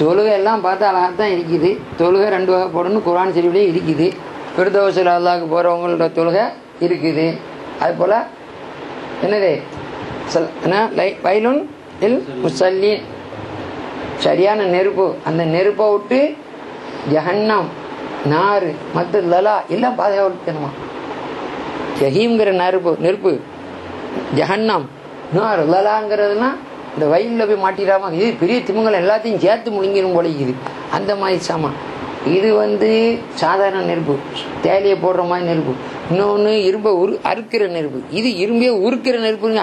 தொழுகை எல்லாம் பார்த்தா அழகாகத்தான் இருக்குது. தொழுகை 2 வகை போடணும் குர்ஆன் ஷரீஃப்லேயே இருக்குது. ஃபிர்தௌஸில் அல்லாஹ்வுக்கு போகிறவங்களோட தொழுகை இருக்குது. அதுபோல் என்னது வயலுன் இல் முசல்லீன், சரியான நெருப்பு, அந்த நெருப்பை விட்டு ஜஹன்னம் நாறு மற்ற லலா எல்லாம் பாதுகாக்கணுமா. ஜஹீம்ங்கிற நெருப்பு, ஜஹன்னம் நார் லலாங்கிறதுனா இந்த வயலில் போய் மாட்டிடாம இது பெரிய திமுகங்கள் எல்லாத்தையும் சேர்த்து முழுங்கிடும் போல இருக்குது. அந்த மாதிரி சாமான் இது சாதாரண நெருப்பு, தேலையை போடுற மாதிரி நெருப்பு. இன்னொன்று இரும்பை அறுக்கிற நெருப்பு, இது இரும்பையே உருக்கிற நெருப்புங்க.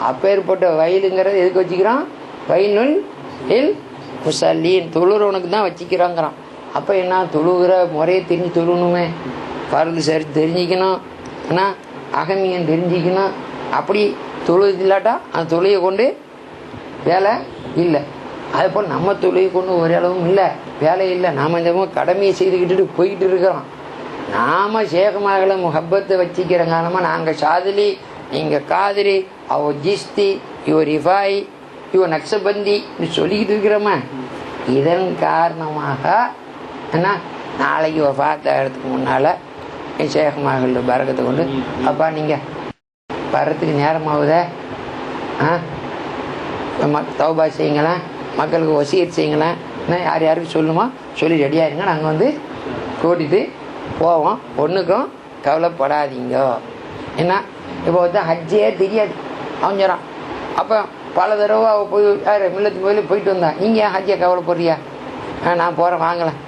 அப்பேற்பட்ட வயலுங்கிறத எதுக்கு வச்சுக்கிறான்? வயலுல் இல் முசல்லீன், தொழுறவனுக்கு தான் வச்சுக்கிறாங்கிறான். அப்போ என்ன, தொழுகிற முறையை தெரிஞ்சு தொழுணுமே, பரது சரி தெரிஞ்சிக்கணும், ஆனால் அகமியம் தெரிஞ்சிக்கணும். அப்படி தொழுது இல்லாட்டா அந்த தொழுகையை கொண்டு வேலை இல்லை. அதுபோல் நம்ம தொழுகை கொண்டு ஒரு அளவும் இல்லை, வேலை இல்லை. நாம் இந்த கடமையை செய்துக்கிட்டு போய்கிட்டு இருக்கிறோம். நாம் சேகமாகல முஹப்பத்தை வச்சிக்கிற காரணமாக நாங்கள் சாதிலி, நீங்கள் காதிரி, அவ ஜிஸ்தி, இவர் ரிஃபாய், இவன் நக்சபந்தி சொல்லிக்கிட்டு இருக்கிறோமா. இதன் காரணமாக என்ன, நாளைக்கு வஃபாத்தாகிறதுக்கு முன்னால் என் சேகமாகல பரக்கத்தை கொண்டு அப்பா நீங்கள் வர்றதுக்கு நேரமாகுதே, தௌபா செய்யுங்களேன், மக்களுக்கு வசியத் செய்யுங்களேன், யார் யாருக்கு சொல்லுமா சொல்லி ரெடியாக இருங்க, நாங்கள் கூட்டிகிட்டு போவோம், ஒன்றுக்கும் கவலைப்படாதீங்க. என்ன இப்போ ஹஜ்ஜே தெரியாது அவன் சொல்கிறான். அப்போ பல தடவை அவள் போய் யார் மில்லத்து கோயிலுக்கு போயிட்டு வந்தா, நீங்கள் ஏன் ஹஜ்ஜியை கவலைப்படுறியா? நான் போகிறேன் வாங்கலாம்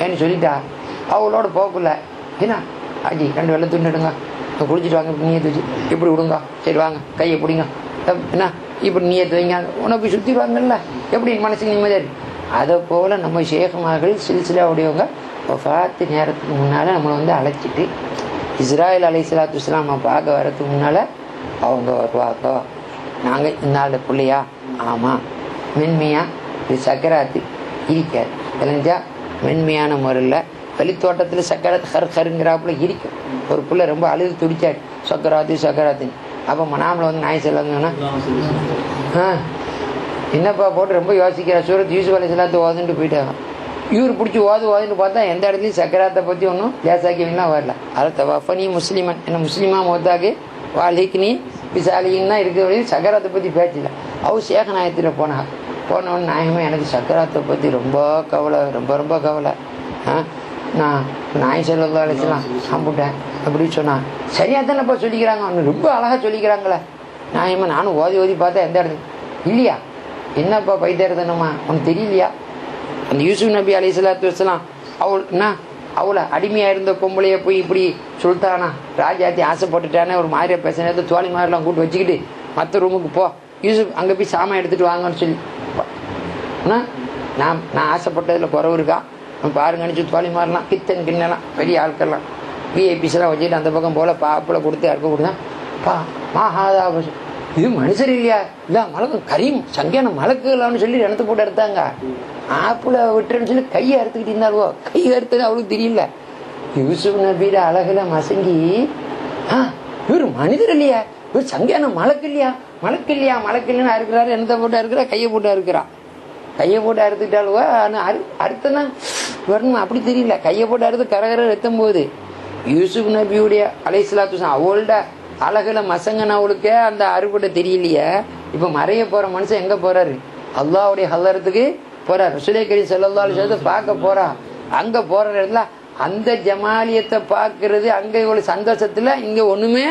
ஏன்னு சொல்லிட்டா. அவளோட போகக்குள்ள என்ன ஹஜ்ஜி 2 வெள்ளை துண்டுடுங்க, குளிச்சுட்டு வாங்க, இப்படி நீயத்து வச்சு இப்படி விடுங்க, சரி வாங்க கையை பிடிங்க, என்ன இப்படி நீயத்து வைங்க, உனக்கு சுற்றிடுவாங்கல்ல, எப்படி மனசுக்கு நிம்மதியாக இருக்கு. அதை போல் நம்ம ஷேகமார்கள் சில்சிலாவுடையவங்க வஃபாத்து நேரத்துக்கு முன்னால் நம்மளை அழைச்சிட்டு இஸ்ராயில் அலைஹிஸ்ஸலாத்து வஸ்ஸலாம் பார்க்க வரதுக்கு முன்னால் அவங்க வருவாங்க. நாங்கள் இந்த ஆள் பிள்ளையா? ஆமாம். மென்மையா? இது சக்கராத்து இருக்காது, தெரிஞ்சா மென்மையான முறையில் வெளித்தோட்டத்தில் சக்கராத்து ஹருங்கிறாப்புல இருக்கும். ஒரு பிள்ளை ரொம்ப அழுது துடிச்சாரு, சக்கராத்துன்னு. அப்போ மனாமில் நாய் செல்லாங்கன்னா என்னப்பா போட்டு ரொம்ப யோசிக்கிற, சூரத் யூசுப் அலைஹிஸ்ஸலாத்து ஓதுன்ட்டு போயிட்டாங்க. இவர் பிடிச்சி ஓதுன்னு பார்த்தா எந்த இடத்துலையும் சக்கராத்தை பற்றி ஒன்றும் லேசாக்கிலாம் வரல. அதை தவஃபனி முஸ்லிமன், என்ன முஸ்லீமா மோத்தாக்கு வாலிக்னி விசாலின்னு தான் இருக்கிற வரையும் சக்கராத்தை பற்றி பேச்சில்லை. அவர் சேகநாயகத்தில் போனவன் நாயகமே எனக்கு சக்கராத்தை பற்றி ரொம்ப கவலை, ரொம்ப கவலை. நான் நாய் ஸல்லல்லாஹு அலைஹி வஸல்லம் சாப்பிட்டேன் அப்படின்னு சொன்னான். சரியாக தானேப்பா சொல்லிக்கிறாங்க, அவனு ரொம்ப அழகாக சொல்லிக்கிறாங்களே. நாயகமே நானும் ஓதி பார்த்தா எந்த இடத்துல இல்லையா? என்னப்பா பைத்தியர்தனமா உனக்கு தெரியலையா? அந்த யூசுப் நபி அலைஹிஸ்ஸலாத்து வஸ்ஸலாம் அவளை அடிமையாக இருந்த பொம்பளையை போய் இப்படி சொல்லிட்டானா, ராஜாத்தி ஆசைப்பட்டுட்டானே ஒரு மாதிரியா பேசினது, தோழி மாதிரிலாம் கூட்டு வச்சுக்கிட்டு மற்ற ரூமுக்கு போ, யூசுப் அங்கே போய் சாமான் எடுத்துகிட்டு வாங்கன்னு சொல்லி, நான் ஆசைப்பட்டதில் குறவு இருக்கா பாருங்க நினச்சி தோழி மாதிரிலாம் கித்தன் கிண்ணலாம் பெரிய ஆட்கள்லாம் விஐபிஸ்லாம் வச்சுக்கிட்டு அந்த பக்கம் போல் பாப்பில் கொடுத்து அறுக்க கொடுத்தான். மாஹாதா இது மனுஷர் இல்லையா? இல்லை மலக்கு கரீம் சங்கியான மலக்குலான்னு சொல்லி நினத்து போட்டு எடுத்தாங்க. ஆப்பில் விட்டுறேன்னு சொல்லி கையை அறுத்துக்கிட்டு இருந்தாலுவோ, கையை அறுத்தது அவளுக்கு தெரியல. யூசுப் நபியில அழகுல மசங்கி இவர் மனிதர் இல்லையா, இவர் சங்கியான மலக்கு இல்லைன்னு அறுக்கிறாரு. என்னத்தை போட்டு அறுக்கிறா? கையை போட்டு அறுக்கிறா. கையை போட்டு அறுத்துக்கிட்டாலுவோ அறுத்தனா வரணும் அப்படி தெரியல. கையை போட்டு அறுத்து கரகர ரத்தம் போகுது. யூசுப் நபியுடைய அலைஹிஸ்ஸலாத்து வஸலாம் அவளோட அழகுல மசங்கனவளுக்கே அந்த அறுபடை தெரியலையே. இப்போ மறைய போற மனுஷன் எங்க போறாரு? அல்லாஹ்வுடைய ஹல்லறத்துக்கு போறார். ரசூலே கரீம் ஸல்லல்லாஹு அலைஹி வஸல்லம் பார்க்க போறா. அங்க போற இடத்துல அந்த ஜமாலியத்தை பார்க்கறது, அங்க இவ்வளவு சந்தோஷத்துல இங்க ஒண்ணுமே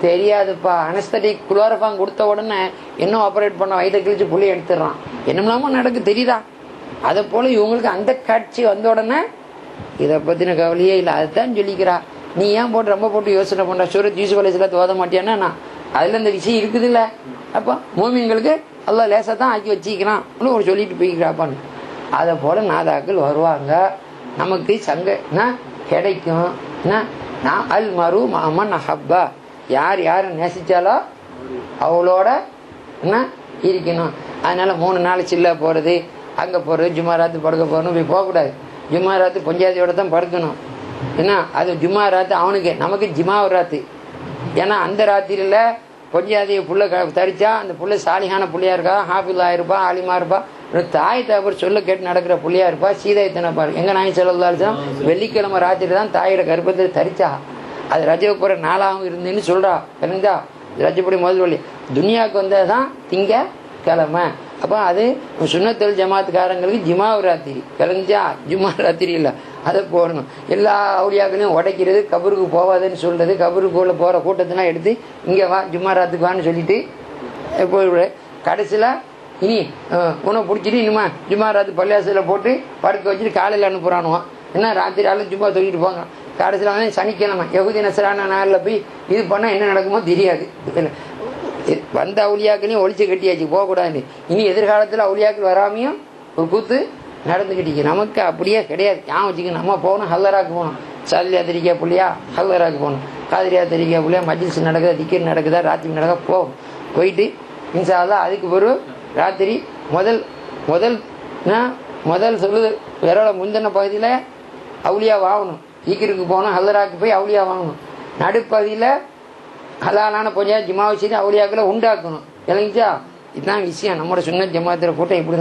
தெரியாதுப்பா. அனஸ்தட்டிக் குளோரோஃபார்ம் கொடுத்த உடனே இன்னும் ஆப்ரேட் பண்ண வயிற்ற கிழிச்சு புள்ளி எடுத்துடுறான், என்னமெல்லாமோ நடக்கு தெரியுதா? அதை போல இவங்களுக்கு அந்த காட்சி வந்த உடனே இதை பத்தின கவலையே இல்லை. அதுதான் சொல்லிக்கிறா. நீ ஏன் போட்டு ரொம்ப போட்டு யோசனை பண்ற, சூரத் யூசுப் அலைஹிஸ்ஸலாத்து ஓத மாட்டியானா? நான் அதுல இந்த விஷயம் இருக்குது இல்ல, அப்போ மூமின்களுக்கு அல்லாஹ் லேசா தான் ஆக்கி வச்சிக்கிறான் ஒரு சொல்லிட்டு போய்க்கிறாப்பான்னு. அதை போல நாதாக்கள் வருவாங்க, நமக்கு சங்க கிடைக்கும். நான் அல் மரு மமன் அஹப்பா, யார் யாரை நேசிச்சாலோ அவளோட என்ன இருக்கணும். அதனால 3 நாள் சில்லா போறது, அங்க போறது, ஜும்மாராத்து படுக்க போறணும், போய் போகக்கூடாது. ஜும்மாராத்து பொஞ்சாதியோட தான் படுக்கணும். ஏன்னா அது ஜும்மா ராத்து அவனுக்கு, நமக்கு ஜிமாவு ராத்து. ஏன்னா அந்த ராத்திரியில் பொஞ்சாதிய புள்ள தரிச்சா அந்த புள்ள சாலிகான புள்ளையா இருக்கா, ஹாஃபிலா இருப்பா, ஆலிமா இருப்பா, தாய் தகப்பர் சொல்ல கேட்டு நடக்கிற புள்ளியா இருப்பா. சீதை பாரு எங்க நாய் சொல்லலாம் வெள்ளிக்கிழமை ராத்திரி தான் தாயோட கர்ப்பத்தில் தரிச்சா. அது ரஜபுர நாளாகவும் இருந்துன்னு சொல்றா. தெரிஞ்சா ரஜப்படி முதல் வழி துனியாவுக்கு வந்ததுதான் திங்க கிழமை. அப்போ அது சுன்னத்தொழில் ஜமாத்துக்காரங்களுக்கு ஜிமாவு ராத்திரி கிளஞ்சா ஜும்மா ராத்திரி இல்லை, அதை போடணும். எல்லா அவுளியாக்களையும் உடைக்கிறது, கபருக்கு போவாதுன்னு சொல்றது, கபருக்குள்ள போகிற கூட்டத்தெல்லாம் எடுத்து இங்கே வா ஜும்மா ராத்துக்கு வான்னு சொல்லிட்டு போய் கடைசியில் இனி உணவு பிடிச்சிட்டு இனிமே ஜும்மா ராத்து பள்ளியாசில் போட்டு படுக்க வச்சுட்டு காலையில் அனுப்புகிறானுவான். என்ன ராத்திரி ஆளும் ஜும்மா சொல்லிட்டு போங்க. கடைசியில் வந்து சனிக்கிழமை யகுதி நசரான நாளில் போய் இது பண்ணால் என்ன நடக்குமோ தெரியாது. வந்த அவுளியாக்களையும் ஒழிச்சு கட்டியாச்சு போகக்கூடாது. இனி எதிர்காலத்தில் அவுளியாக்கள் வராமையும் ஒரு கூத்து நடந்துக்கிட்டீங்க. நமக்கு அப்படியே கிடையாது. ஞாபகம் வச்சுக்க, நம்ம போகணும் ஹல்லராக்கு போகணும். சாதிலியா தெரிக்கா புள்ளியா ஹல்லராக்கு போகணும். காதிரியா தெரிக்கா புள்ளியா மஜ்லிஸ் நடக்குதா, திக்கர் நடக்குதா, ராத்திரி நடக்குதா போகும். போயிட்டு இன்ஷா அல்லாஹ் அதுக்கு பிறகு ராத்திரி முதல் சொல்லுது விரல முந்தின பகுதியில் அவுளியா வாங்கணும். ஈக்கிருக்கு போகணும், ஹல்லராக்கு போய் அவுளியா வாங்கணும். நடுப்பகுதியில் ஹலாலான பொஞ்சா ஜிமாவை செய்து அவுளியாக்களை உண்டாக்கணும். இல்லைங்களா? இதுதான் விஷயம். நம்மளோட சுன்னத் ஜமாத்திர கூட்டம் இப்படிதான்.